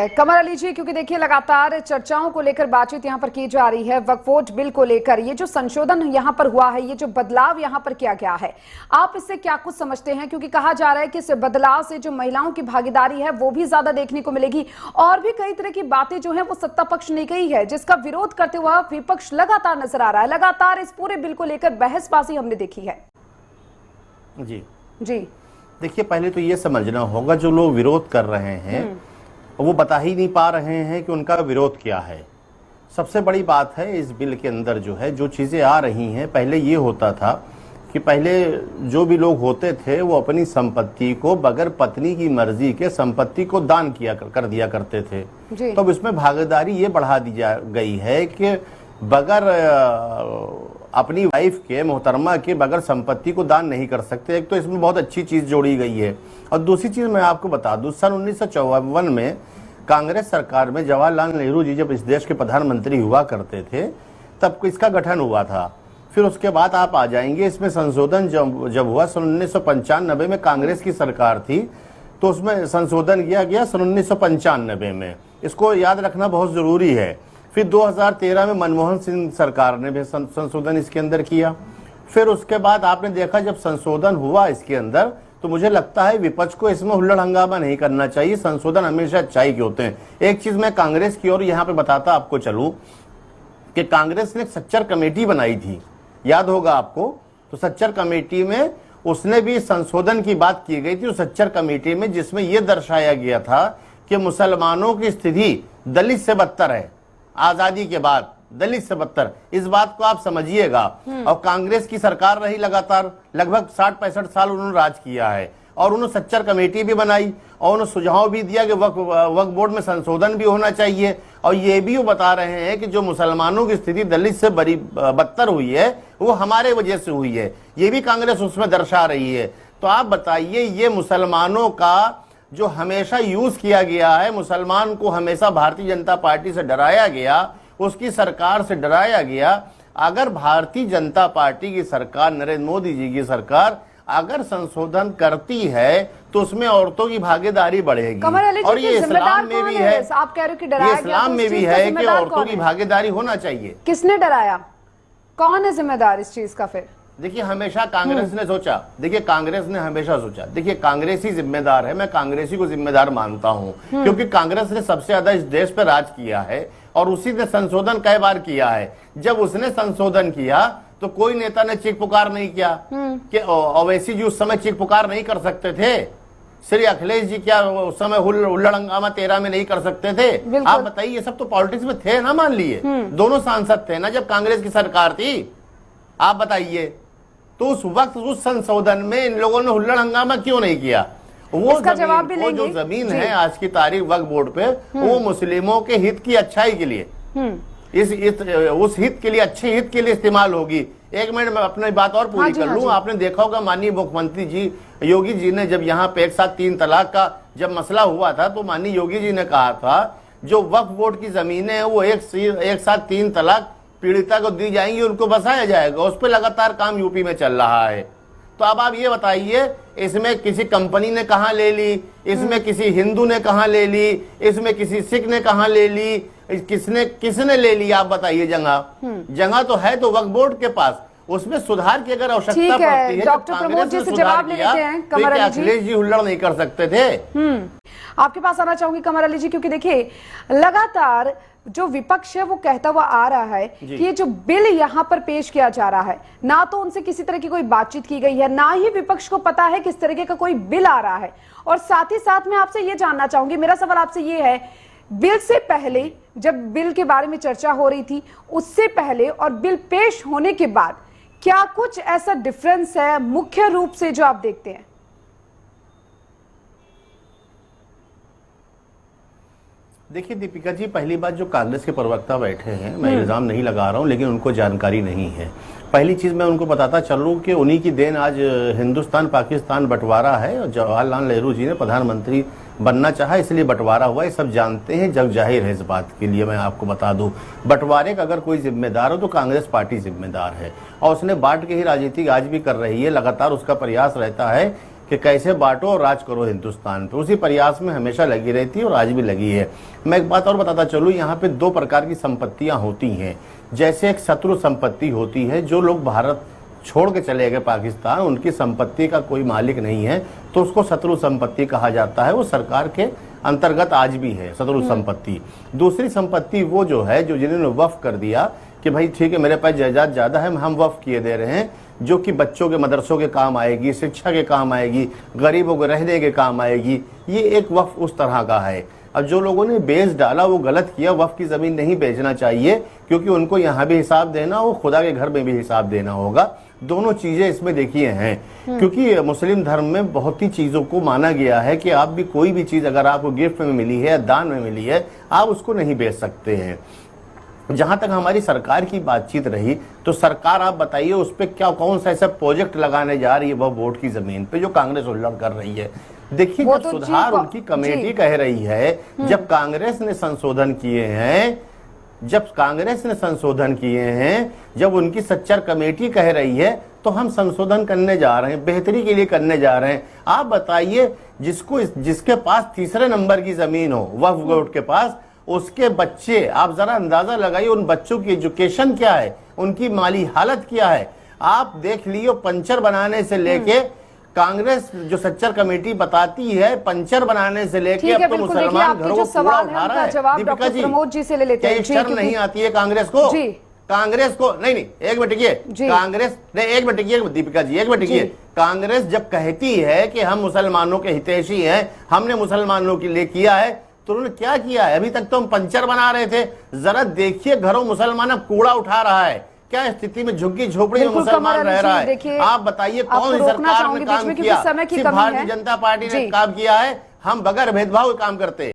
है कमर अली जी, क्योंकि देखिए लगातार चर्चाओं को लेकर बातचीत यहाँ पर की जा रही है वक्फ बोर्ड बिल को लेकर। ये जो संशोधन यहाँ पर हुआ है, ये जो बदलाव यहाँ पर किया गया है, आप इससे क्या कुछ समझते हैं? क्योंकि कहा जा रहा है कि इस बदलाव से जो महिलाओं की भागीदारी है वो भी ज्यादा देखने को मिलेगी, और भी कई तरह की बातें जो है वो सत्ता पक्ष ने कही है, जिसका विरोध करते हुआ विपक्ष लगातार नजर आ रहा है। लगातार इस पूरे बिल को लेकर बहसबाजी हमने देखी है। जी जी, देखिए, पहले तो ये समझना होगा जो लोग विरोध कर रहे हैं वो बता ही नहीं पा रहे हैं कि उनका विरोध क्या है। सबसे बड़ी बात है इस बिल के अंदर जो है जो चीज़ें आ रही हैं, पहले ये होता था कि पहले जो भी लोग होते थे वो अपनी संपत्ति को बगैर पत्नी की मर्जी के संपत्ति को दान कर दिया करते थे। तो अब इसमें भागीदारी ये बढ़ा दी गई है कि बगैर अपनी वाइफ के, मोहतरमा के बगैर संपत्ति को दान नहीं कर सकते। एक तो इसमें बहुत अच्छी चीज़ जोड़ी गई है, और दूसरी चीज़ मैं आपको बता दूं, सन 1954 में कांग्रेस सरकार में जवाहरलाल नेहरू जी जब इस देश के प्रधानमंत्री हुआ करते थे तब इसका गठन हुआ था। फिर उसके बाद आप आ जाएंगे, इसमें संशोधन जब हुआ सन 1995 में कांग्रेस की सरकार थी तो उसमें संशोधन किया गया सन 1995 में। इसको याद रखना बहुत ज़रूरी है। फिर 2013 में मनमोहन सिंह सरकार ने भी संशोधन इसके अंदर किया। फिर उसके बाद आपने देखा जब संशोधन हुआ इसके अंदर, तो मुझे लगता है विपक्ष को इसमें हुल्लड़ हंगामा नहीं करना चाहिए। संशोधन हमेशा अच्छाई के होते हैं। एक चीज मैं कांग्रेस की ओर यहाँ पे बताता आपको चलूं कि कांग्रेस ने एक सच्चर कमेटी बनाई थी, याद होगा आपको। तो सच्चर कमेटी में उसने भी संशोधन की बात की गई थी उस सच्चर कमेटी में, जिसमें यह दर्शाया गया था कि मुसलमानों की स्थिति दलित से बदतर है। आजादी के बाद दलित से बदतर, इस बात को आप समझिएगा। और कांग्रेस की सरकार रही लगातार, लगभग 60-65 साल उन्होंने राज किया है, और उन्होंने सच्चर कमेटी भी बनाई और उन्होंने सुझाव भी दिया कि वक्फ बोर्ड में संशोधन भी होना चाहिए। और ये भी वो बता रहे हैं कि जो मुसलमानों की स्थिति दलित से बड़ी बदतर हुई है वो हमारे वजह से हुई है, ये भी कांग्रेस उसमें दर्शा रही है। तो आप बताइए, ये मुसलमानों का जो हमेशा यूज किया गया है, मुसलमान को हमेशा भारतीय जनता पार्टी से डराया गया, उसकी सरकार से डराया गया। अगर भारतीय जनता पार्टी की सरकार, नरेंद्र मोदी जी की सरकार अगर संशोधन करती है तो उसमें औरतों की भागीदारी बढ़ेगी। और ये इस्लाम में भी है, आप कह रहे हो कि डराया ये इस्लाम में भी है कि औरतों की भागीदारी होना चाहिए। किसने डराया? कौन है जिम्मेदार इस चीज का? फिर देखिए, हमेशा कांग्रेस ने सोचा, देखिए कांग्रेस ने हमेशा सोचा, देखिए कांग्रेस ही जिम्मेदार है, मैं कांग्रेसी को जिम्मेदार मानता हूं, क्योंकि कांग्रेस ने सबसे ज्यादा इस देश पर राज किया है और उसी ने संशोधन कई बार किया है। जब उसने संशोधन किया तो कोई नेता ने चीख पुकार नहीं किया कि ओवैसी जी उस समय चीख पुकार नहीं कर सकते थे, श्री अखिलेश जी क्या उस समय हुल्लड़ हंगामा 13 में नहीं कर सकते थे? आप बताइए, ये सब तो पॉलिटिक्स में थे ना, मान लिए दोनों सांसद थे ना जब कांग्रेस की सरकार थी। आप बताइए, तो उस वक्त उस संशोधन में इन लोगों ने हुल्लड़ हंगामा क्यों नहीं किया? वो जो जमीन है आज की तारीख वक्फ बोर्ड पे, वो मुस्लिमों के हित की अच्छाई के लिए, उस हित के लिए, अच्छे हित के लिए इस्तेमाल होगी। एक मिनट में अपनी बात और पूरी कर लूं। आपने देखा होगा माननीय मुख्यमंत्री जी योगी जी ने जब यहाँ पे एक साथ 3 तलाक का जब मसला हुआ था तो माननीय योगी जी ने कहा था जो वक्फ बोर्ड की जमीनें हैं वो एक साथ 3 तलाक पीड़िता को दी जाएंगी, उनको बसाया जाएगा। उस पर लगातार काम यूपी में चल रहा है। तो अब आप ये बताइए, इसमें किसी कंपनी ने कहाँ ले ली, इसमें किसी हिंदू ने कहाँ ले ली, इसमें किसी सिख ने कहाँ ले ली, किसने ले ली? आप बताइए। जगह तो है तो वक्फ बोर्ड के पास, उसमें सुधार की अगर आवश्यकता पड़ती है, डॉक्टर प्रमोद जी से जवाब ले लेते हैं। कमर अली जी, अखिलेश जी हुल्लड़ नहीं कर सकते थे? आपके पास आना चाहूंगी कमर अली जी, क्योंकि देखिए लगातार जो विपक्ष है वो कहता हुआ आ रहा है कि ये जो बिल यहाँ पर पेश किया जा रहा है, ना तो उनसे किसी तरह की कोई बातचीत की गई है, ना ही विपक्ष को पता है किस तरीके का कोई बिल आ रहा है। और साथ ही साथ मैं आपसे ये जानना चाहूंगी, मेरा सवाल आपसे ये है, बिल से पहले जब बिल के बारे में चर्चा हो रही थी, उससे पहले और बिल पेश होने के बाद क्या कुछ ऐसा डिफरेंस है मुख्य रूप से जो आप देखते हैं? देखिए दीपिका जी, पहली बात जो कांग्रेस के प्रवक्ता बैठे हैं, मैं इल्जाम नहीं लगा रहा हूं, लेकिन उनको जानकारी नहीं है। पहली चीज मैं उनको बताता चलूं कि उन्हीं की देन आज हिंदुस्तान पाकिस्तान बंटवारा है और जवाहरलाल नेहरू जी ने प्रधानमंत्री बनना चाहा इसलिए बंटवारा हुआ। ये सब जानते हैं, जग जाहिर है इस बात के लिए। मैं आपको बता दूं, बंटवारे का अगर कोई जिम्मेदार हो तो कांग्रेस पार्टी जिम्मेदार है, और उसने बांट के ही राजनीति आज भी कर रही है। लगातार उसका प्रयास रहता है कि कैसे बांटो और राज करो हिंदुस्तान पे। उसी प्रयास में हमेशा लगी रहती है और आज भी लगी है। मैं एक बात और बताता चलूं, यहाँ पे दो प्रकार की संपत्तियां होती हैं। जैसे एक शत्रु संपत्ति होती है, जो लोग भारत छोड़ के चले गए पाकिस्तान, उनकी संपत्ति का कोई मालिक नहीं है, तो उसको शत्रु संपत्ति कहा जाता है। वो सरकार के अंतर्गत आज भी है शत्रु संपत्ति। दूसरी संपत्ति वो जो है, जो जिन्होंने वक्फ कर दिया कि भाई ठीक है मेरे पास जायदाद ज्यादा है, हम वक्फ किए दे रहे हैं, जो कि बच्चों के मदरसों के काम आएगी, शिक्षा के काम आएगी, गरीबों के रहने के काम आएगी। ये एक वक्फ उस तरह का है। अब जो लोगों ने बेच डाला वो गलत किया। वक्फ की जमीन नहीं बेचना चाहिए, क्योंकि उनको यहाँ भी हिसाब देना हो, खुदा के घर में भी हिसाब देना होगा। दोनों चीजें इसमें देखिए हैं, क्योंकि मुस्लिम धर्म में बहुत ही चीजों को माना गया है कि आप भी कोई भी चीज अगर आपको गिफ्ट में मिली है या दान में मिली है, आप उसको नहीं बेच सकते हैं। जहां तक हमारी सरकार की बातचीत रही, तो सरकार आप बताइए उस पर क्या कौन सा ऐसा प्रोजेक्ट लगाने जा रही है वह वोट की जमीन पे, जो कांग्रेस उल्लड़ कर रही है। देखिए जब सुधार उनकी कमेटी कह रही है, जब कांग्रेस ने संशोधन किए हैं, जब उनकी सच्चर कमेटी कह रही है, तो हम संशोधन करने जा रहे हैं, बेहतरी के लिए करने जा रहे हैं। आप बताइए जिसके पास तीसरे नंबर की जमीन हो वक्फ बोर्ड के पास, उसके बच्चे, आप जरा अंदाजा लगाइए उन बच्चों की एजुकेशन क्या है, उनकी माली हालत क्या है। आप देख लियो, पंचर बनाने से लेके कांग्रेस जो सच्चर कमेटी बताती है, पंचर बनाने से लेके अब तो मुसलमान घरों को कूड़ा उठा रहा है। दीपिका जी, प्रमोद जी से ले लेते हैं। शर्म नहीं आती है कांग्रेस को? कांग्रेस को नहीं, एक मिनट टिकिए, कांग्रेस नहीं, एक मिनट टिकिए दीपिका जी, एक मिनट टिकिए। कांग्रेस जब कहती है कि हम मुसलमानों के हितैषी हैं, हमने मुसलमानों के लिए किया है, तो उन्होंने क्या किया है? अभी तक तो हम पंचर बना रहे थे। जरा देखिए घरों मुसलमान अब कूड़ा उठा रहा है, क्या स्थिति में झुग्गी झोपड़ी में मुसलमान रह रहा है। आप बताइए कौन सी सरकार ने काम किया? सिर्फ भारतीय जनता पार्टी ने काम किया है। हम बगैर भेदभाव काम करते हैं।